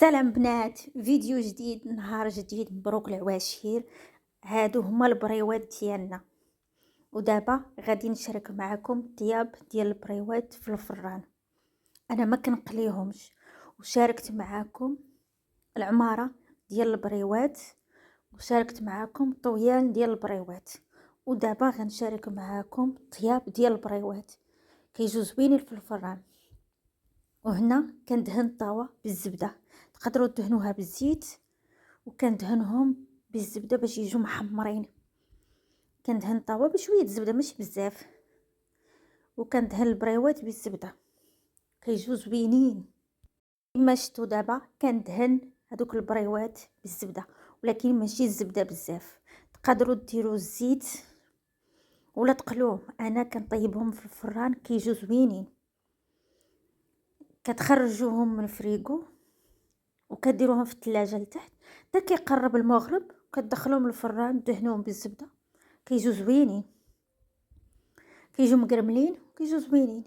سلام بنات، فيديو جديد، نهار جديد، مبروك العواشير. هادو هما البريوات ديالنا. ودابا غادي نشارك معكم طياب ديال البريوات في الفران. انا ما كنقليهمش، وشاركت معكم العماره ديال البريوات، وشاركت معكم طويان ديال البريوات. ودابا غنشارك معكم طياب ديال البريوات كيجيو زوينين في الفران. وهنا كندهن الطاوه بالزبده، تقدروا تدهنوها بالزيت، وكندهنهم بالزبده باش يجوا محمرين. كندهن الطاوه بشويه الزبده ماشي بزاف، وكندهن البريوات بالزبده كيجوا زوينين. كما شفتوا دابا كندهن هذوك البريوات بالزبده، ولكن ماشي الزبده بزاف. تقدروا ديروا الزيت ولا تقلوهم. انا كنطيبهم في الفران كيجوا زوينين. كتخرجوهم من الفريغو وكديروهم في الثلاجه لتحت حتى كيقرب المغرب، كتدخلوهم للفران دهنوهم بالزبده كيجوا زوينين، كيجوا مقرملين وكيجوا زوينين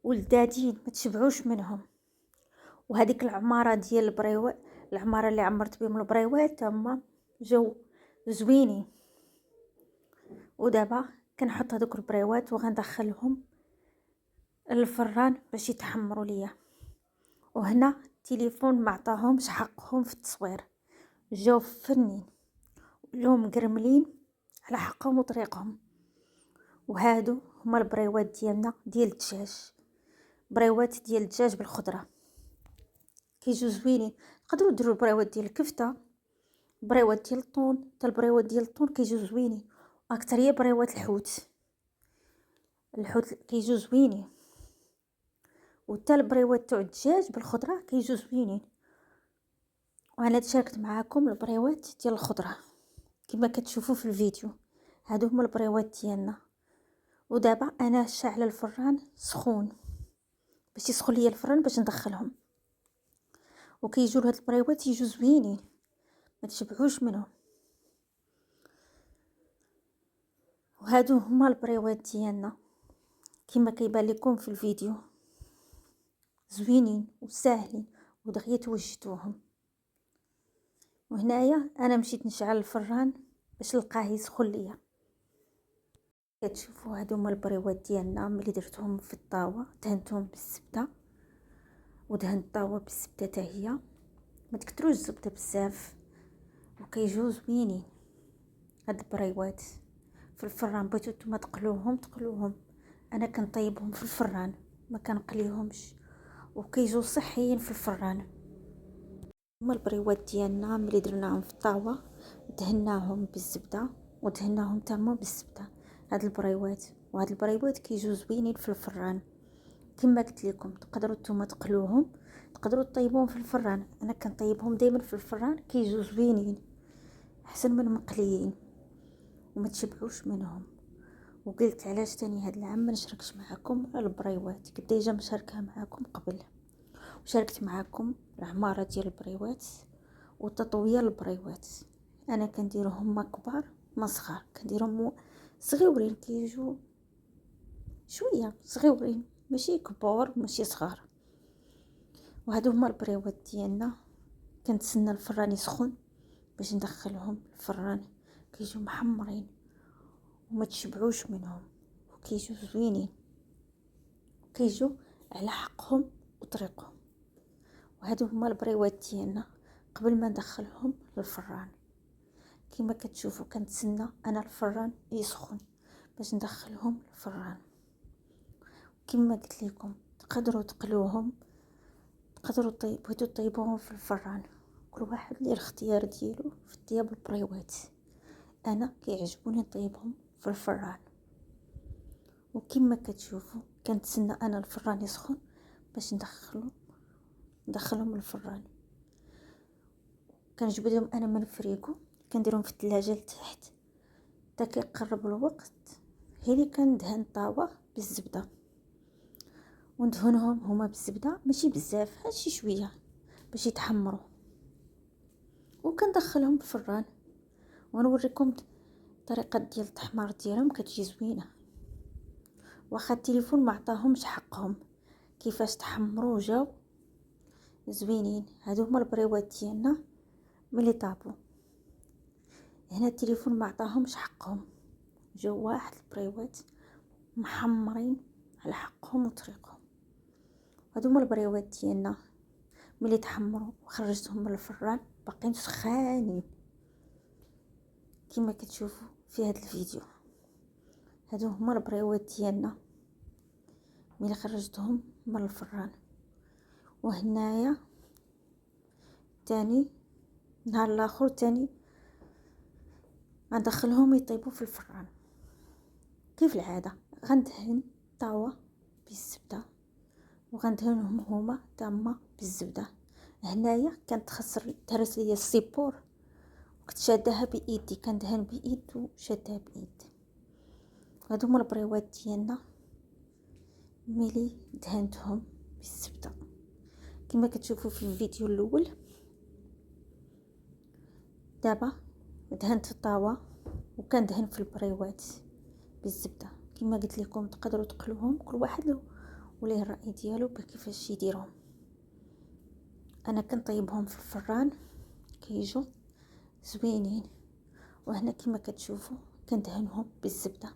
ولذاذين، ما تشبعوش منهم. وهذيك العماره ديال البريوات، العماره اللي عمرت بهم البريوات، هما جو زوينين. ودابا كنحط هذوك البريوات وغندخلهم للفران باش يتحمروا ليا. وهنا التليفون ما عطاهمش حقهم في التصوير، جاو فنين، جاو مقرملين على حقهم وطريقهم. وهادو هما البريوات ديالنا ديال الدجاج، بريوات ديال الدجاج بالخضره كيجوا زوينين. تقدروا ديروا البريوات ديال الكفته، بريوات ديال الطون، حتى البريوات ديال الطون كيجوا زوينين. اكثريه بريوات الحوت كيجوا زوينين، وحتى البريوات تاع الدجاج بالخضره كيجوا زوينين. وانا تشاركت معكم البريوات ديال الخضره كما كتشوفوا في الفيديو. هادو هما البريوات ديالنا. ودابا انا شاعله الفران سخون باش يسخن ليا الفران باش ندخلهم. وكيجوا هاد البريوات يجوا زوينين، ما تشبعوش منهم. وهادو هما البريوات ديالنا كما كيبان لكم في الفيديو، زوينين وساهلين ودغيا توجدوهم. وهنايا انا مشيت نشعل الفران باش نلقاه يسخن ليا. كتشوفوا هادو هما البريوات ديالنا ملي درتهم في الطاوه، دهنتهم بالزبده ودهنت الطاوه بالزبده حتى هي، ما تكتروش الزبده بزاف، وكيجوا زوينين. هاد البريوات في الفران بغيتو نتوما تقلوهم، انا كنطيبهم في الفران ما كنقليهمش، وكيجوا صحيين في الفران. هما البريوات ديالنا ملي درناهم في الطاوه دهناهم بالزبده ودهناهم تما بالزبده. هاد البريوات وهاد البريوات كيجوا زوينين في الفران. كما قلت لكم تقدروا نتوما تقلوهم، تقدروا تطيبوهم في الفران. انا كنطيبهم دائما في الفران كيجوا زوينين احسن من مقليين وما تشبعوش منهم. وقلت علاش تاني هاد العام ما نشاركش معكم البريوات، كنت ديجا مشاركه معكم قبل، وشاركت معكم العماره ديال البريوات وتطوير البريوات. انا كنديرهم ما كبار ما صغار، كنديرهم صغيورين كيجوا شويه صغيورين، ماشي كبار ماشي صغار. وهادو هما البريوات ديالنا. كنتسنى الفران يسخن باش ندخلهم الفران كيجوا محمرين وما تشبعوش منهم، وكيجوا زوينين وكيجوا على حقهم وطريقهم. وهادو هما البريوات ديالنا قبل ما ندخلهم للفران. كما كتشوفوا كنتسنى انا الفران يسخن باش ندخلهم للفران. كما قلت لكم تقدروا تقلوهم، تقدروا بغيتو طيبوهم في الفران. كل واحد ليه الاختيار ديالو في طياب البريوات. انا كيعجبوني نطيبهم في الفران. وكما كتشوفوا كنتسنى انا الفران يسخن باش ندخلهم للفران. كنجبدهم انا من الفريكو، كنديرهم في الثلاجه لتحت حتى كيقرب الوقت. هي اللي كندهن الطاوه بالزبده، وندهنهم هما بالزبده ماشي بزاف، هادشي شويه باش يتحمروا. وكندخلهم بالفران ونوريكم الطريقه ديال التحمار ديالهم، كتجي زوينه. واخا التليفون ما عطاهمش حقهم كيفاش تحمروا، جاو زوينين. هادو هما البريوات ديالنا ملي طابو. هنا التليفون ما عطاهمش حقهم، جاو واحد البريوات محمرين على حقهم وطريقهم. هادو هما البريوات ديالنا ملي تحمروا وخرجتهم من الفران باقيين سخانين كما كتشوفوا في هذا الفيديو. هادو هما البريوات ديالنا ملي خرجتهم من الفران. وهنايا تاني نهار الاخر تاني غندخلهم يطيبوا في الفران كيف العاده. غندهن طاوه بالزبده وغندهنهم هما تما بالزبده. هنايا كانت خسر تهرس ليا السيبور وكنت شادها بايدي، كندهن بايد وشادها بايد. هادو هما البريوات ديالنا ملي دهنتهم بالزبده كما كتشوفوا في الفيديو الاول. دابا دهنت الطاوه وكندهن في البريوات بالزبده. كما قلت لكم تقدروا تقلوهم، كل واحد وليه الراي ديالو بكيفاش يديرهم. انا كنطيبهم في الفران كيجوا زوينين. وهنا كما كتشوفوا كندهنهم بالزبده،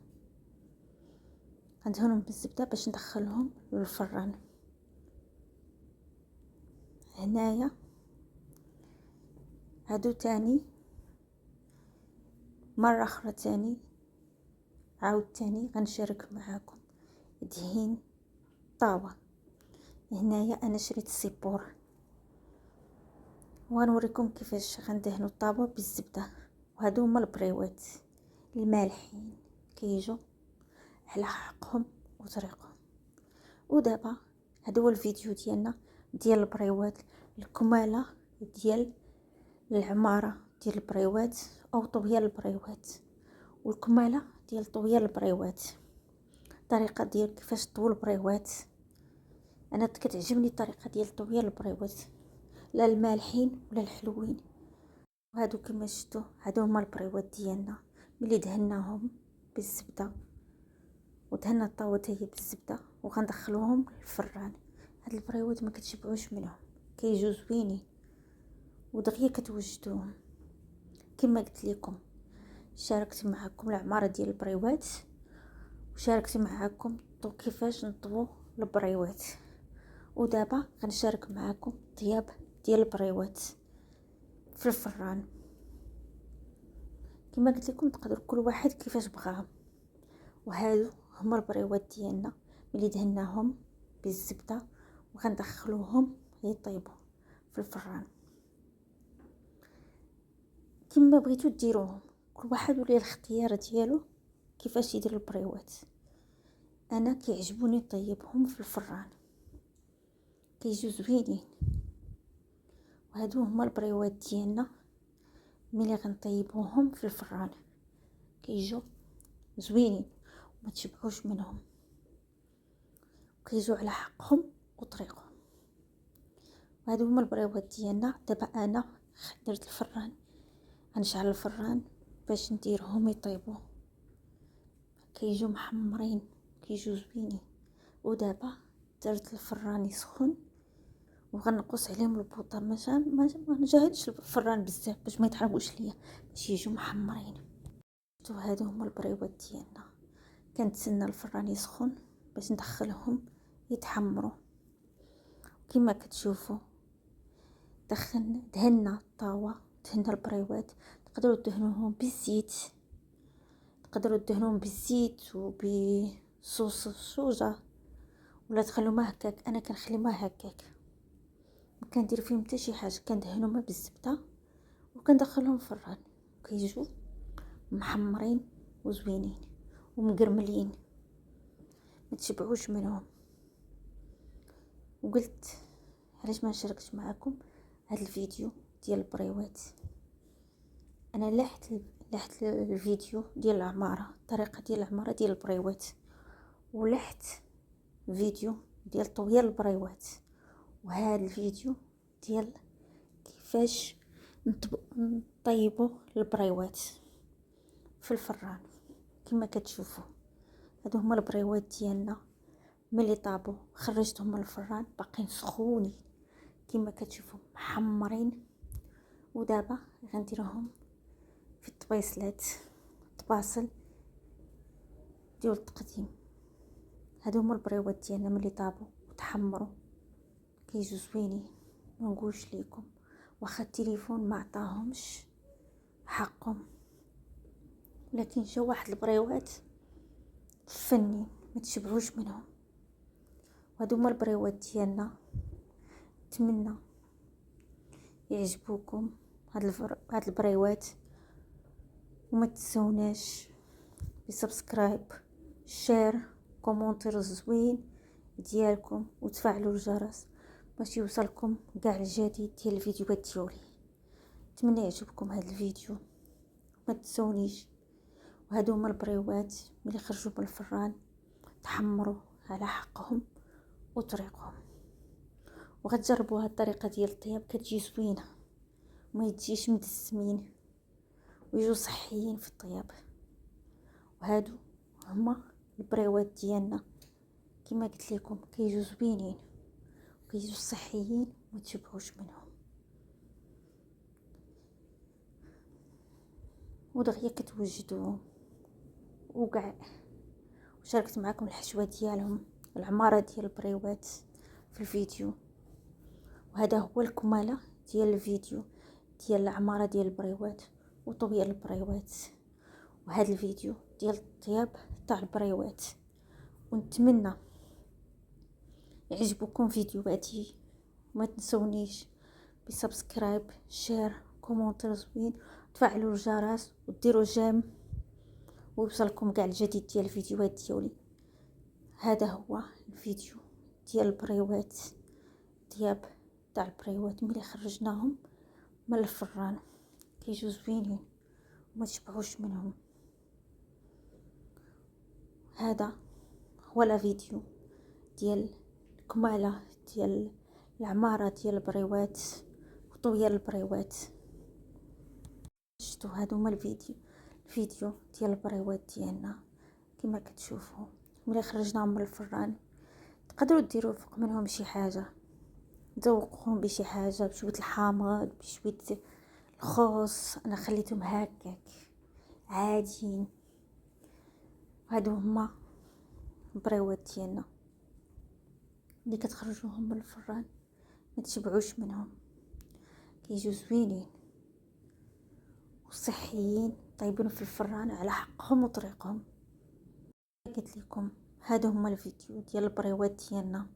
كندهنهم بالزبده باش ندخلهم للفران. هنايا هادو تاني مره اخرى تاني عاود تاني غنشارك معاكم دهين طاوه. هنايا انا شريت السيبور وغنوريكم كيفاش غندهنوا الطاوه بالزبده. وهادو هما البريوات المالحين كيجوا على حقهم وطريقهم. ودابا هذا هو الفيديو ديالنا ديال البريوات الكماله ديال العماره ديال البريوات او طويال البريوات، والكماله ديال طويال البريوات، الطريقه ديال كيفاش طول البريوات. انا كتعجبني الطريقه ديال طويال البريوات، لا المالحين ولا الحلوين. وهادو كما شفتوا هادو هما البريوات ديالنا ملي دهناهم بالزبده ودهنا الطاوه هي بالزبده وغندخلوهم للفران. هاد البريوات ما كتشبعوش منهم، كيجوا زوينين ودغيا كتوجدوهم. كما قلت لكم شاركت معكم العماره ديال البريوات وشاركت معكم كيفاش نطبو البريوات. ودابا غنشارك معكم طياب ديال البريوات في الفران. كما قلت لكم تقدروا كل واحد كيفاش بغاهم. وهادو هما البريوات ديالنا ملي دهناهم بالزبده وغندخلوهم يطيبوا في الفران. كما بغيتو ديروهم، كل واحد وليه الاختيار ديالو كيفاش يدير البريوات. انا كيعجبوني نطيبهم في الفران كيجوا زوينين. وهادو هما البريوات ديالنا ملي غنطيبوهم في الفران كيجوا زوينين وما تشبعوش منهم وكيجوا على حقهم وطريقهم. وهادو هما البريوات ديالنا. دابا انا درت الفران، غنشعل الفران باش نديرهم يطيبوا كيجوا محمرين كيجوا زوينين. ودابا درت الفران يسخن وغنقص عليهم البوطه، ما نجهدش الفران بزاف باش ما يتحرقوش ليا باش يجوا محمرين. هادو هما البريوات ديالنا. كنتسنى الفران يسخن باش ندخلهم يتحمروا. كما كتشوفوا دهنا الطاوه، دهنا البريوات. تقدروا تدهنوهم بالزيت، تقدروا تدهنوهم بالزيت وبصوص الصوجه، ولا تخلوهم هكاك. انا كنخليهم هكاك، ما كندير فيهم حتى شي حاجه، كندهنهم بالزبده وكندخلهم في الفران كيجوا محمرين وزوينين ومقرملين ما تشبعوش منهم. وقلت علاش ما نشاركش معكم هذا الفيديو ديال البريوات. انا لحت الفيديو ديال العماره، الطريقه ديال العماره ديال البريوات، ولحت فيديو ديال طويال البريوات، وهذا الفيديو ديال كيفاش نطيبوا البريوات في الفران. كما كتشوفوا هادو هما البريوات ديالنا ملي طابوا خرجتهم من الفران باقيين سخونين كما كتشوفوا محمرين. ودابا غنديرهم في الطبيصلات، الطباصل ديال التقديم. هادو هما البريوات ديالنا ملي طابوا وتحمروا كيجيو زوينين. منقولش ليكم واخا التليفون ما عطاهمش حقهم، لكن جا واحد البريوات فنين ما تشبعوش منهم. وهادو هما البريوات ديالنا. نتمنى يعجبوكم هاد البريوات، وما تنسوناش بسبسكرايب، شير، كومونتير زوين ديالكم، وتفعلوا الجرس باش يوصلكم كاع الجديد ديال الفيديوهات ديالي. نتمنى يعجبكم هذا الفيديو، ما تنسونيش. وهادو هما البريوات ملي خرجوا من الفران تحمروا على حقهم وطريقهم. وغتجربوا هاد الطريقه ديال الطياب، كتجي زوينه وما يجيش مدسمين، ويجوا صحيين في الطياب. وهادو هما البريوات ديالنا كما قلت لكم، كيجوا زوينين وكيجوا صحيين وما تشبعوش منهم. ودغيا كتوجدوهم وكاع. وشاركت معكم الحشوه ديالهم، العماره ديال البريوات في الفيديو. وهذا هو الكماله ديال الفيديو ديال العماره ديال البريوات وطويال البريوات. وهذا الفيديو ديال الطياب تاع البريوات. ونتمنى يعجبكم فيديوهاتي. ما تنسونيش بسبسكرايب، شير، كومونتير زوين، تفعلوا الجرس وديروا جيم، ويوصلكم كاع الجديد ديال الفيديوهات ديالي. هذا هو الفيديو ديال البريوات، طياب تاع البريوات ملي خرجناهم من الفران كيجوا زوينين وما تشبعوش منهم. هذا هو الفيديو ديال الكماله ديال العماره ديال البريوات وطويال البريوات. شفتوا هادو هما الفيديو ديال البريوات ديالنا كما كتشوفوا ملي خرجناهم من الفران. تقدروا ديروا فوق منهم شي حاجه، تذوقوهم بشي حاجه، بشويه الحامض، بشويه الخوص. انا خليتهم هكاك عاديين. هادو هما البريوات ديالنا اللي كتخرجوهم من الفران ما تشبعوش منهم، كيجوا زوينين وصحيين، طيبين في الفران على حقهم وطريقهم. قلت لكم هادو هما الفيديو ديال البريوات ديالنا،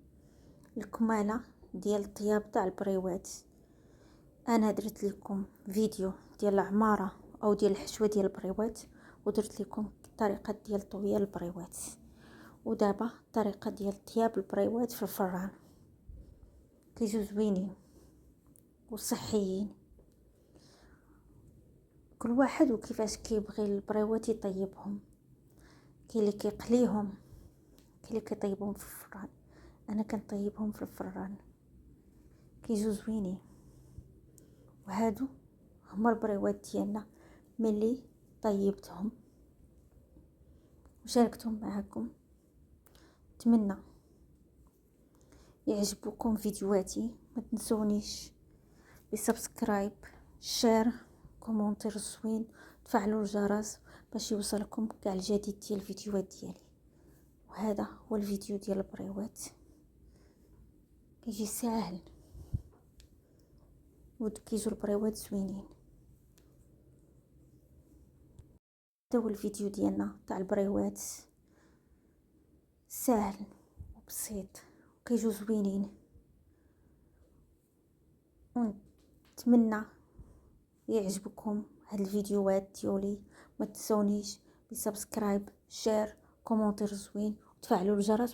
الكماله ديال الطياب تاع البريوات. انا درت لكم فيديو ديال العماره او ديال الحشوه ديال البريوات، ودرت لكم الطريقه ديال طويال البريوات. ودابا الطريقه ديال طياب البريوات في الفران. كيجوا زوينين وصحيين، كل واحد وكيفاش كيبغي البريوات يطيبهم. كاين اللي كيقليهم، كاين اللي كيطيبهم في الفران. انا كنطيبهم في الفران كيجوا زوينين. وهادو هما البريوات ديالنا ملي طيبتهم وشاركتهم معكم. نتمنى يعجبكم فيديوهاتي. ما تنسونيش بسبسكرايب، شير، كومونتير زوين، تفعلوا الجرس باش يوصلكم كاع الجديد ديال الفيديوهات ديالي. وهذا هو الفيديو ديال البريوات، كيجي ساهل وكيجوا البريوات زوينين. هذا هو الفيديو ديالنا تاع البريوات، ساهل وبسيط وكيجوا زوينين. ونتمنى يعجبكم هاد الفيديوهات ديالي. ما تنسونيش بسبسكرايب، شير، كومونتير زوين، وتفعلوا الجرس